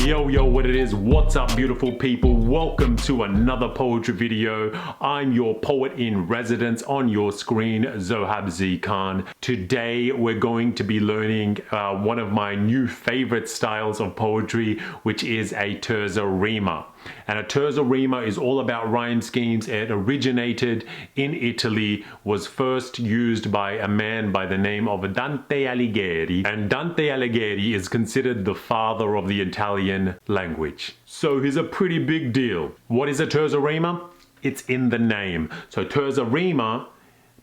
Yo, what it is, what's up beautiful people, welcome to another poetry video. I'm your poet in residence on your screen, Zohab Khan. Today we're going to be learning one of my new favorite styles of poetry, which is a Terza Rima. And a Terza Rima is all about rhyme schemes. It originated in Italy, was first used by a man by the name of Dante Alighieri. And Dante Alighieri is considered the father of the Italian language. So he's a pretty big deal. What is a Terza Rima? It's in the name. So Terza Rima,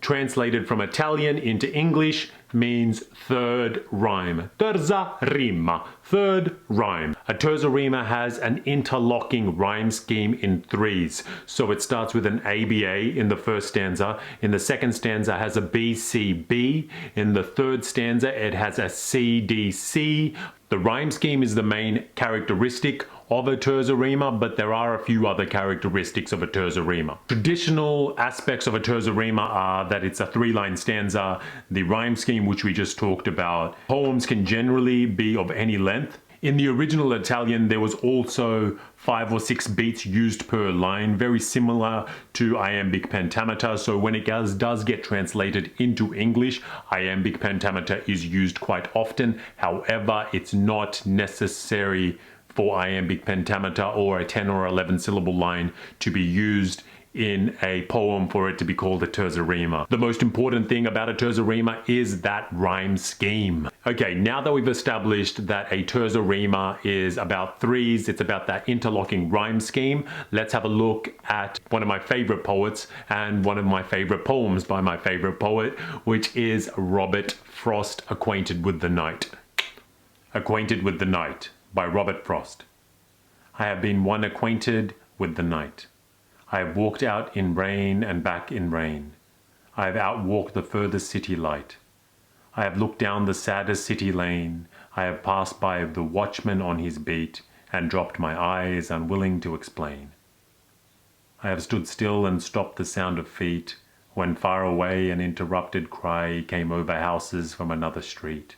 translated from Italian into English, means third rhyme. Terza Rima, third rhyme. A Terza Rima has an interlocking rhyme scheme in threes. So it starts with an ABA in the first stanza. In the second stanza has a BCB. In the third stanza it has a CDC. The rhyme scheme is the main characteristic of a Terza Rima, but there are a few other characteristics of a Terza Rima. Traditional aspects of a Terza Rima are that it's a three-line stanza, the rhyme scheme which we just talked about. Poems can generally be of any length. In the original Italian, there was also 5 or 6 beats used per line, very similar to iambic pentameter. So when it does get translated into English, iambic pentameter is used quite often. However, it's not necessary for iambic pentameter or a 10 or 11 syllable line to be used in a poem for it to be called a Terza Rima. The most important thing about a Terza Rima is that rhyme scheme. Okay, now that we've established that a Terza Rima is about threes, it's about that interlocking rhyme scheme, let's have a look at one of my favorite poets and one of my favorite poems by my favorite poet, which is Robert Frost, Acquainted with the Night. Acquainted with the Night by Robert Frost. I have been one acquainted with the night. I have walked out in rain and back in rain. I have outwalked the furthest city light. I have looked down the saddest city lane. I have passed by the watchman on his beat and dropped my eyes unwilling to explain. I have stood still and stopped the sound of feet when far away an interrupted cry came over houses from another street.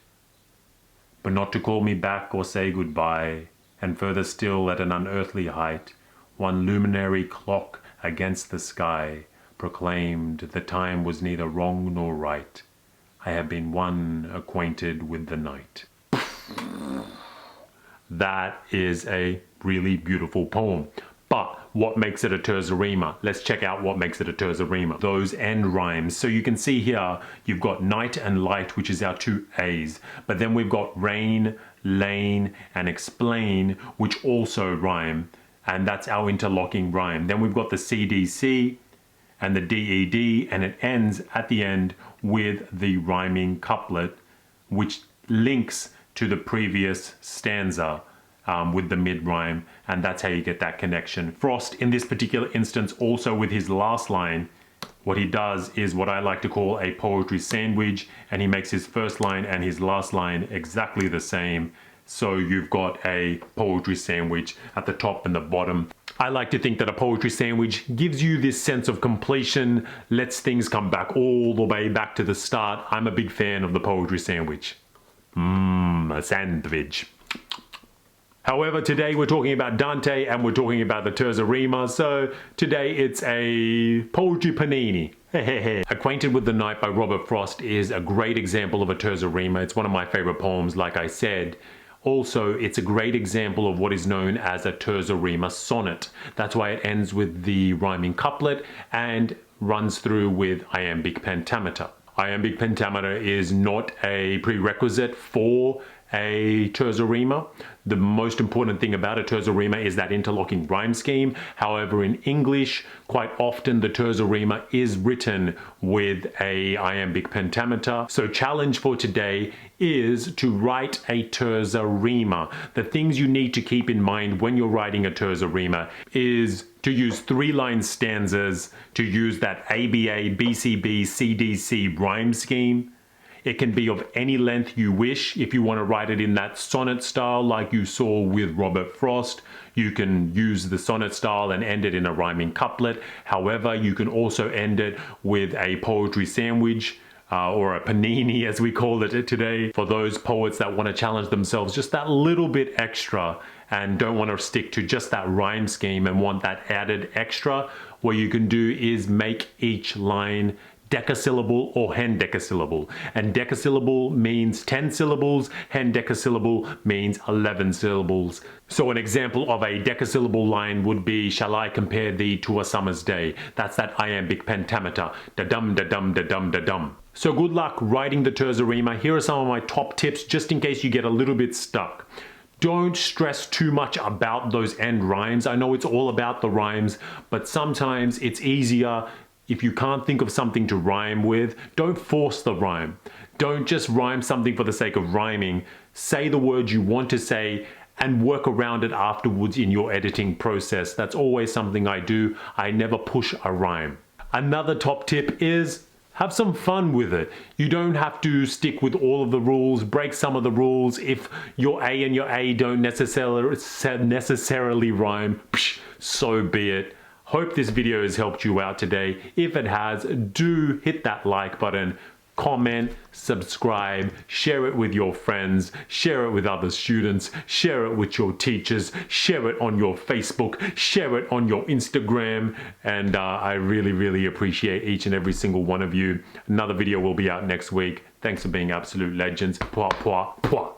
But not to call me back or say goodbye, and further still at an unearthly height, one luminary clock against the sky proclaimed the time was neither wrong nor right. I have been one acquainted with the night. That is a really beautiful poem. But what makes it a Terza Rima? Let's check out what makes it a Terza Rima. Those end rhymes. So you can see here, you've got night and light, which is our two A's. But then we've got rain, lane, and explain, which also rhyme. And that's our interlocking rhyme. Then we've got the CDC and the DED, and it ends at the end with the rhyming couplet, which links to the previous stanza with the mid-rhyme, and that's how you get that connection. Frost, in this particular instance, also with his last line, what he does is what I like to call a poetry sandwich, and he makes his first line and his last line exactly the same. So you've got a poetry sandwich at the top and the bottom. I like to think that a poetry sandwich gives you this sense of completion, lets things come back all the way back to the start. I'm a big fan of the poetry sandwich. A sandwich. However, today we're talking about Dante and we're talking about the Terza Rima, so today it's a poetry panini. Acquainted with the Night by Robert Frost is a great example of a Terza Rima. It's one of my favorite poems, like I said. Also, it's a great example of what is known as a Terza Rima sonnet. That's why it ends with the rhyming couplet and runs through with iambic pentameter. Iambic pentameter is not a prerequisite for a Terza Rima. The most important thing about a Terza Rima is that interlocking rhyme scheme. However, in English, quite often the Terza Rima is written with a iambic pentameter. So challenge for today is to write a Terza Rima. The things you need to keep in mind when you're writing a Terza Rima is to use 3-line stanzas, to use that ABA, BCB, CDC rhyme scheme. It can be of any length you wish. If you want to write it in that sonnet style like you saw with Robert Frost, you can use the sonnet style and end it in a rhyming couplet. However, you can also end it with a poetry sandwich or a panini as we call it today, for those poets that want to challenge themselves just that little bit extra and don't want to stick to just that rhyme scheme and want that added extra. What you can do is make each line decasyllable or hendecasyllable. And decasyllable means 10 syllables, hendecasyllable means 11 syllables. So an example of a decasyllable line would be, shall I compare thee to a summer's day? That's that iambic pentameter, da-dum, da-dum, da-dum, da-dum. So good luck writing the Terza Rima. Here are some of my top tips just in case you get a little bit stuck. Don't stress too much about those end rhymes. I know it's all about the rhymes, but sometimes it's easier if you can't think of something to rhyme with. Don't force the rhyme. Don't just rhyme something for the sake of rhyming. Say the words you want to say and work around it afterwards in your editing process. That's always something I do. I never push a rhyme. Another top tip is have some fun with it. You don't have to stick with all of the rules, break some of the rules. If your A and your A don't necessarily rhyme, so be it. Hope this video has helped you out today. If it has, do hit that like button, comment, subscribe, share it with your friends, share it with other students, share it with your teachers, share it on your Facebook, share it on your Instagram, and I really appreciate each and every single one of you. Another video will be out next week. Thanks for being absolute legends. Pwa, pwa, pwa.